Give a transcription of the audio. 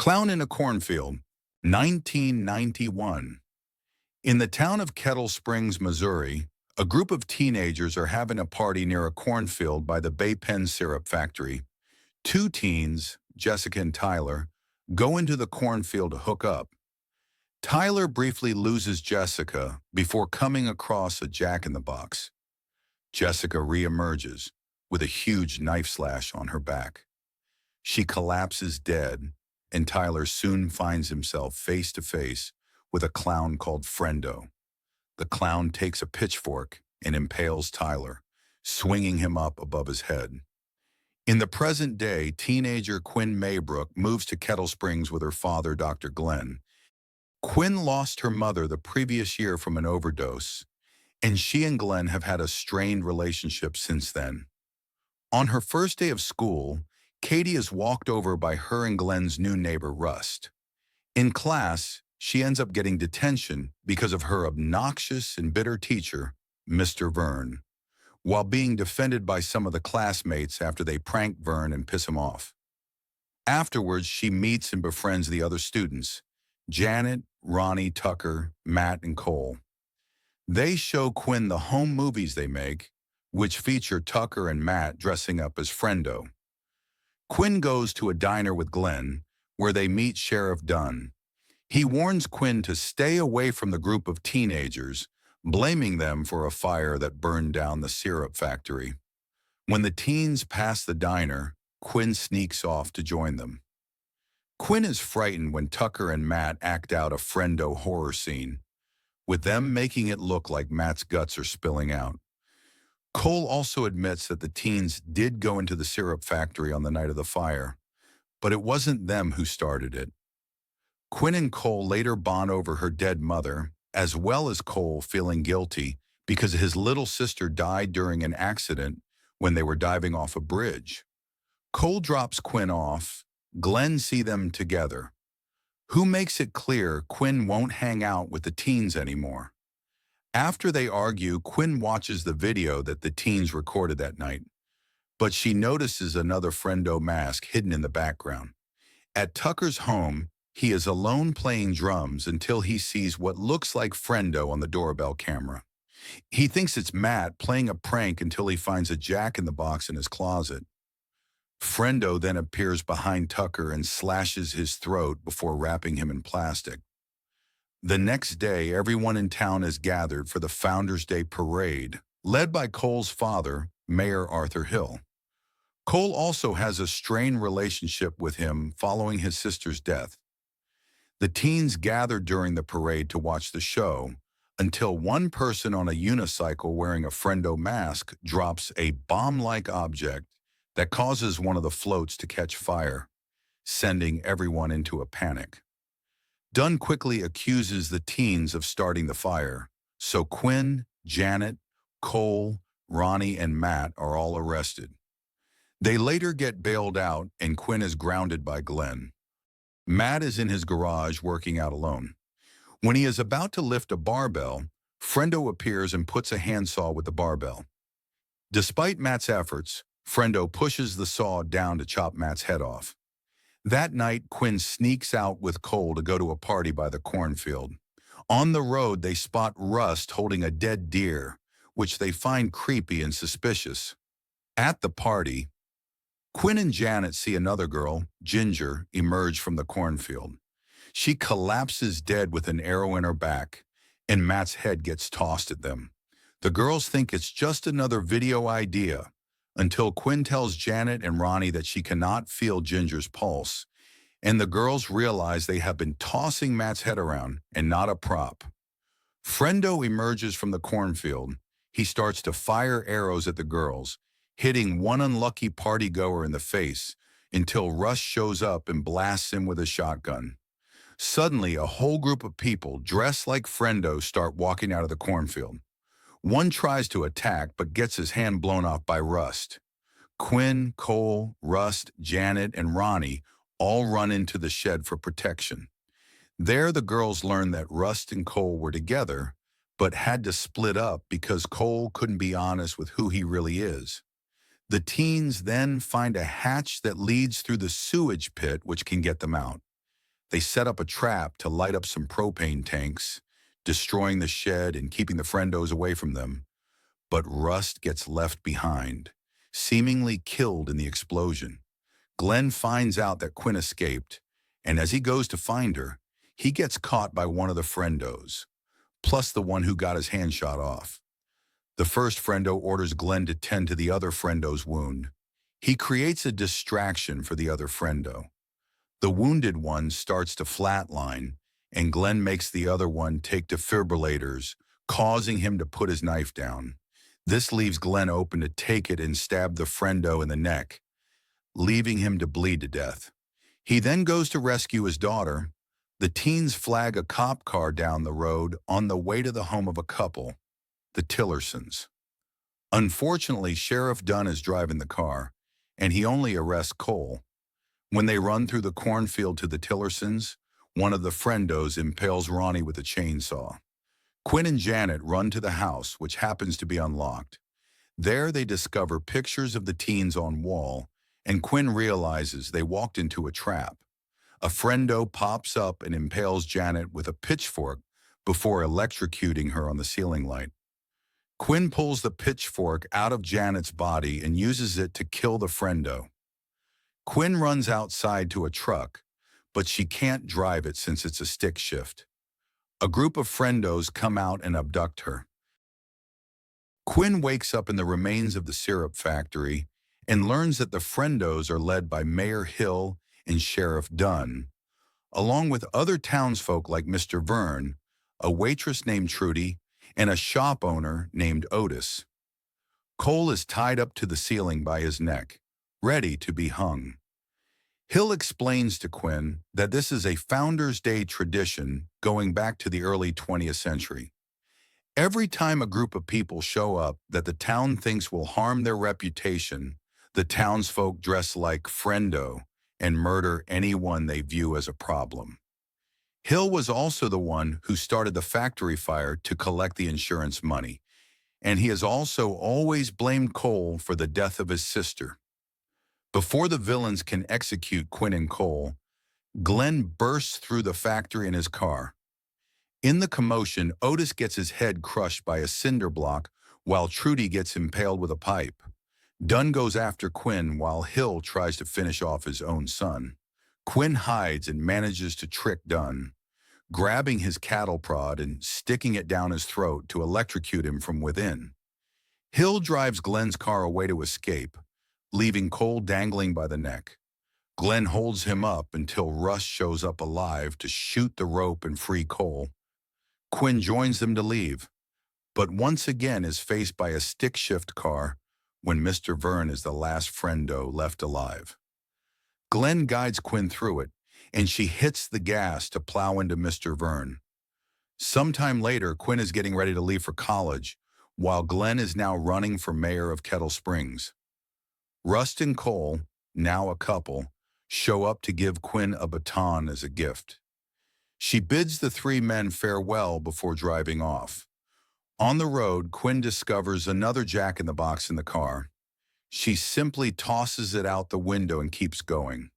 Clown in a Cornfield, 1991. In the town of Kettle Springs, Missouri, a group of teenagers are having a party near a cornfield by the Bay Pen syrup factory. Two teens, Jessica and Tyler, go into the cornfield to hook up. Tyler briefly loses Jessica before coming across a jack-in-the-box. Jessica reemerges with a huge knife slash on her back. She collapses dead, and Tyler soon finds himself face to face with a clown called Friendo. The clown takes a pitchfork and impales Tyler, swinging him up above his head. In the present day, teenager Quinn Maybrook moves to Kettle Springs with her father, Dr. Glenn. Quinn lost her mother the previous year from an overdose, and she and Glenn have had a strained relationship since then. On her first day of school, Katie is walked over by her and Glenn's new neighbor, Rust. In class, she ends up getting detention because of her obnoxious and bitter teacher, Mr. Vern, while being defended by some of the classmates after they prank Vern and piss him off. Afterwards, she meets and befriends the other students, Janet, Ronnie, Tucker, Matt, and Cole. They show Quinn the home movies they make, which feature Tucker and Matt dressing up as Friendo. Quinn goes to a diner with Glenn, where they meet Sheriff Dunn. He warns Quinn to stay away from the group of teenagers, blaming them for a fire that burned down the syrup factory. When the teens pass the diner, Quinn sneaks off to join them. Quinn is frightened when Tucker and Matt act out a Friendo horror scene, with them making it look like Matt's guts are spilling out. Cole also admits that the teens did go into the syrup factory on the night of the fire, but it wasn't them who started it. Quinn and Cole later bond over her dead mother, as well as Cole feeling guilty because his little sister died during an accident when they were diving off a bridge. Cole drops Quinn off. Glenn sees them together. Who makes it clear Quinn won't hang out with the teens anymore. After they argue, Quinn watches the video that the teens recorded that night, but she notices another Friendo mask hidden in the background. At Tucker's home, he is alone playing drums until he sees what looks like Friendo on the doorbell camera. He thinks it's Matt playing a prank until he finds a jack-in-the-box in his closet. Friendo then appears behind Tucker and slashes his throat before wrapping him in plastic. The next day, everyone in town is gathered for the Founders' Day parade, led by Cole's father, Mayor Arthur Hill. Cole also has a strained relationship with him following his sister's death. The teens gather during the parade to watch the show until one person on a unicycle wearing a Friendo mask drops a bomb-like object that causes one of the floats to catch fire, sending everyone into a panic. Dunn quickly accuses the teens of starting the fire, so Quinn, Janet, Cole, Ronnie, and Matt are all arrested. They later get bailed out and Quinn is grounded by Glenn. Matt is in his garage working out alone. When he is about to lift a barbell, Friendo appears and puts a handsaw with the barbell. Despite Matt's efforts, Friendo pushes the saw down to chop Matt's head off. That night, Quinn sneaks out with Cole to go to a party by the cornfield. On the road, they spot Rust holding a dead deer, which they find creepy and suspicious. At the party, Quinn and Janet see another girl, Ginger, emerge from the cornfield. She collapses dead with an arrow in her back, and Matt's head gets tossed at them. The girls think it's just another video idea, until Quinn tells Janet and Ronnie that she cannot feel Ginger's pulse, and the girls realize they have been tossing Matt's head around and not a prop. Friendo emerges from the cornfield. He starts to fire arrows at the girls, hitting one unlucky partygoer in the face until Russ shows up and blasts him with a shotgun. Suddenly, a whole group of people dressed like Friendo start walking out of the cornfield. One tries to attack but gets his hand blown off by Rust. Quinn, Cole, Rust, Janet, and Ronnie all run into the shed for protection. There, the girls learn that Rust and Cole were together, but had to split up because Cole couldn't be honest with who he really is. The teens then find a hatch that leads through the sewage pit, which can get them out. They set up a trap to light up some propane tanks, destroying the shed and keeping the friendos away from them. But Rust gets left behind, seemingly killed in the explosion. Glenn finds out that Quinn escaped, and as he goes to find her, he gets caught by one of the friendos, plus the one who got his hand shot off. The first friendo orders Glenn to tend to the other friendo's wound. He creates a distraction for the other friendo. The wounded one starts to flatline, and Glenn makes the other one take defibrillators, causing him to put his knife down. This leaves Glenn open to take it and stab the friendo in the neck, leaving him to bleed to death. He then goes to rescue his daughter. The teens flag a cop car down the road on the way to the home of a couple, the Tillersons. Unfortunately, Sheriff Dunn is driving the car, and he only arrests Cole. When they run through the cornfield to the Tillersons, one of the friendos impales Ronnie with a chainsaw. Quinn and Janet run to the house, which happens to be unlocked. There they discover pictures of the teens on wall, and Quinn realizes they walked into a trap. A friendo pops up and impales Janet with a pitchfork before electrocuting her on the ceiling light. Quinn pulls the pitchfork out of Janet's body and uses it to kill the friendo. Quinn runs outside to a truck, but she can't drive it since it's a stick shift. A group of friendos come out and abduct her. Quinn wakes up in the remains of the syrup factory and learns that the friendos are led by Mayor Hill and Sheriff Dunn, along with other townsfolk like Mr. Vern, a waitress named Trudy, and a shop owner named Otis. Cole is tied up to the ceiling by his neck, ready to be hung. Hill explains to Quinn that this is a Founders' Day tradition going back to the early 20th century. Every time a group of people show up that the town thinks will harm their reputation, the townsfolk dress like friendo and murder anyone they view as a problem. Hill was also the one who started the factory fire to collect the insurance money, and he has also always blamed Cole for the death of his sister. Before the villains can execute Quinn and Cole, Glenn bursts through the factory in his car. In the commotion, Otis gets his head crushed by a cinder block while Trudy gets impaled with a pipe. Dunn goes after Quinn while Hill tries to finish off his own son. Quinn hides and manages to trick Dunn, grabbing his cattle prod and sticking it down his throat to electrocute him from within. Hill drives Glenn's car away to escape, leaving Cole dangling by the neck. Glenn holds him up until Russ shows up alive to shoot the rope and free Cole. Quinn joins them to leave, but once again is faced by a stick shift car when Mr. Vern is the last friendo left alive. Glenn guides Quinn through it, and she hits the gas to plow into Mr. Vern. Sometime later, Quinn is getting ready to leave for college, while Glenn is now running for mayor of Kettle Springs. Rust and Cole, now a couple, show up to give Quinn a baton as a gift. She bids the three men farewell before driving off. On the road, Quinn discovers another Jack-in-the-Box in the car. She simply tosses it out the window and keeps going.